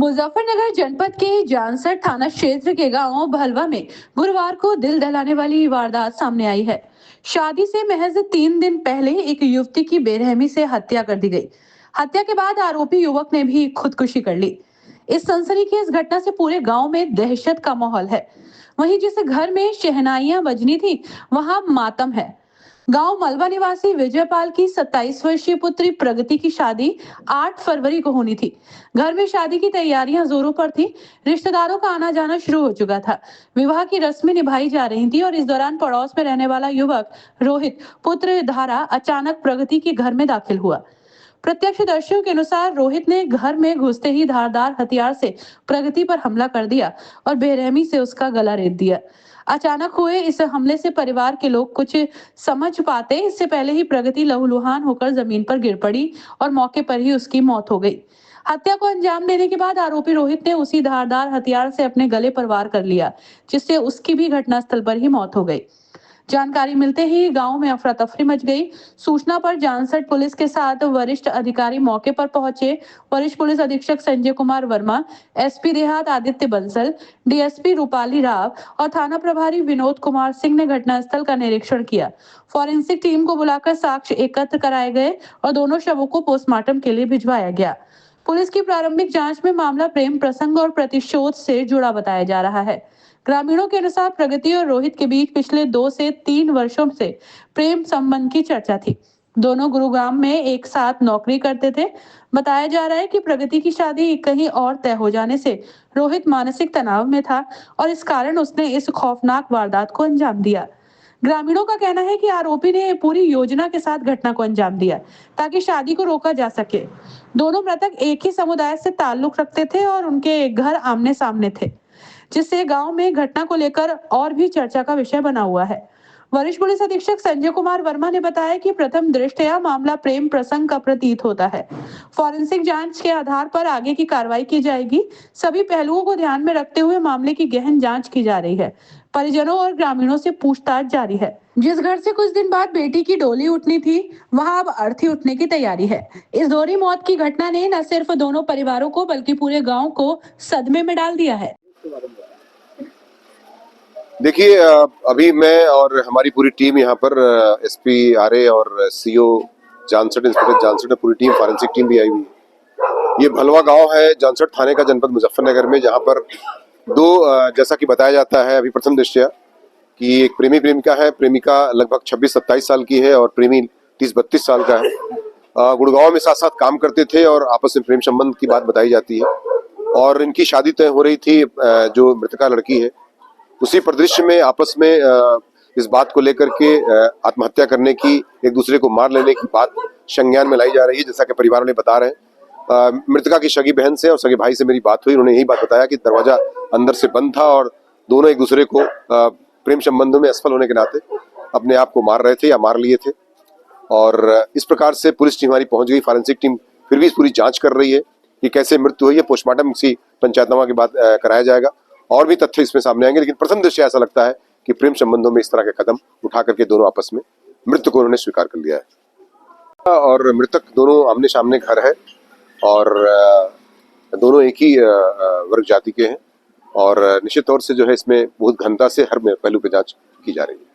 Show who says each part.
Speaker 1: मुजफ्फरनगर जनपद के जानसर थाना क्षेत्र के गांव भलवा में गुरुवार को दिल दहलाने वाली वारदात सामने आई है। शादी से महज 3 दिन पहले एक युवती की बेरहमी से हत्या कर दी गई। हत्या के बाद आरोपी युवक ने भी खुदकुशी कर ली। इस सनसनीखेज घटना से पूरे गांव में दहशत का माहौल है। वहीं जिस घर में शहनाइयां बजनी थी, वहां मातम है। गांव मलबा निवासी विजयपाल की 27 वर्षीय पुत्री प्रगति की शादी 8 फरवरी को होनी थी। घर में शादी की तैयारियां जोरों पर थी। रिश्तेदारों का आना जाना शुरू हो चुका था। विवाह की रस्में निभाई जा रही थी और इस दौरान पड़ोस में रहने वाला युवक रोहित पुत्र धारा अचानक प्रगति के घर में दाखिल हुआ। प्रत्यक्षदर्शियों के अनुसार रोहित ने घर में घुसते ही धारदार हथियार से प्रगति पर हमला कर दिया और बेरहमी से उसका गला रेत दिया। अचानक हुए इस हमले से परिवार के लोग कुछ समझ पाते इससे पहले ही प्रगति लहूलुहान होकर जमीन पर गिर पड़ी और मौके पर ही उसकी मौत हो गई। हत्या को अंजाम देने के बाद आरोपी रोहित ने उसी धारदार हथियार से अपने गले पर वार कर लिया, जिससे उसकी भी घटनास्थल पर ही मौत हो गई। जानकारी मिलते ही गांव में अफरा तफरी मच गई। सूचना पर जानसठ पुलिस के साथ वरिष्ठ अधिकारी मौके पर पहुंचे। वरिष्ठ पुलिस अधीक्षक संजय कुमार वर्मा, एसपी देहात आदित्य बंसल, डीएसपी रूपाली राव और थाना प्रभारी विनोद कुमार सिंह ने घटनास्थल का निरीक्षण किया। फॉरेंसिक टीम को बुलाकर साक्ष्य एकत्र कराए गए और दोनों शवों को पोस्टमार्टम के लिए भिजवाया गया। पुलिस की प्रारंभिक जांच में मामला प्रेम प्रसंग और प्रतिशोध से जुड़ा बताया जा रहा है। ग्रामीणों के अनुसार प्रगति और रोहित के बीच पिछले 2 से 3 वर्षों से प्रेम संबंध की चर्चा थी। दोनों गुरुग्राम में एक साथ नौकरी करते थे। बताया जा रहा है कि प्रगति की शादी कहीं और तय हो जाने से रोहित मानसिक तनाव में था और इस कारण उसने इस खौफनाक वारदात को अंजाम दिया। ग्रामीणों का कहना है कि आरोपी ने पूरी योजना के साथ घटना को अंजाम दिया ताकि शादी को रोका जा सके। दोनों मृतक एक ही समुदाय से ताल्लुक रखते थे और उनके घर आमने सामने थे, जिससे गांव में घटना को लेकर और भी चर्चा का विषय बना हुआ है। वरिष्ठ पुलिस अधीक्षक संजय कुमार वर्मा ने बताया कि प्रथम दृष्टया मामला प्रेम प्रसंग का प्रतीत होता है। फॉरेंसिक जांच के आधार पर आगे की कार्रवाई की जाएगी। सभी पहलुओं को ध्यान में रखते हुए मामले की गहन जांच की जा रही है। परिजनों और ग्रामीणों से पूछताछ जारी है। जिस घर से कुछ दिन बाद बेटी की डोली उठनी थी, वहां अब अर्थी उठने की तैयारी है। इस दोहरी मौत की घटना ने न सिर्फ दोनों परिवारों को बल्कि पूरे गांव को सदमे में डाल दिया है।
Speaker 2: देखिए, अभी मैं और हमारी पूरी टीम यहाँ पर एसपी आरए और सीओ जानसठ, इंस्पेक्टर जानसठ में पूरी टीम, फॉरेंसिक टीम भी आई हुई है। ये भलवा गांव है जानसठ थाने का, जनपद मुजफ्फरनगर में, जहाँ पर जैसा कि बताया जाता है अभी प्रथम दृष्टया कि एक प्रेमी प्रेमिका है। प्रेमिका लगभग 26-27 साल की है और प्रेमी 30-32 साल का है। गुड़गांव में साथ साथ काम करते थे और आपस में प्रेम संबंध की बात बताई जाती है और इनकी शादी तय हो रही थी। जो मृतका लड़की है उसी परिदृश्य में आपस में इस बात को लेकर के आत्महत्या करने की, एक दूसरे को मार लेने की बात संज्ञान में लाई जा रही है। जैसा कि परिवार वाले बता रहे हैं, मृतका की सगी बहन से और सगे भाई से मेरी बात हुई। उन्होंने यही बात बताया कि दरवाजा अंदर से बंद था और दोनों एक दूसरे को प्रेम संबंधों में असफल होने के नाते अपने आप को मार रहे थे या मार लिए थे। और इस प्रकार से पुलिस टीम हमारी पहुंच गई। फॉरेंसिक टीम फिर भी पूरी जांच कर रही है कि कैसे मृत्यु हुई है। पोस्टमार्टम किसी पंचायतनामा के बाद कराया जाएगा और भी तथ्य इसमें सामने आएंगे। लेकिन प्रथम दृष्टया ऐसा लगता है कि प्रेम संबंधों में इस तरह के कदम उठा करके दोनों आपस में मृत्यु को उन्होंने स्वीकार कर लिया है। और मृतक दोनों आमने सामने घर है और दोनों एक ही वर्ग जाति के हैं और निश्चित तौर से जो है इसमें बहुत गहनता से हर पहलू पे जांच की जा रही है।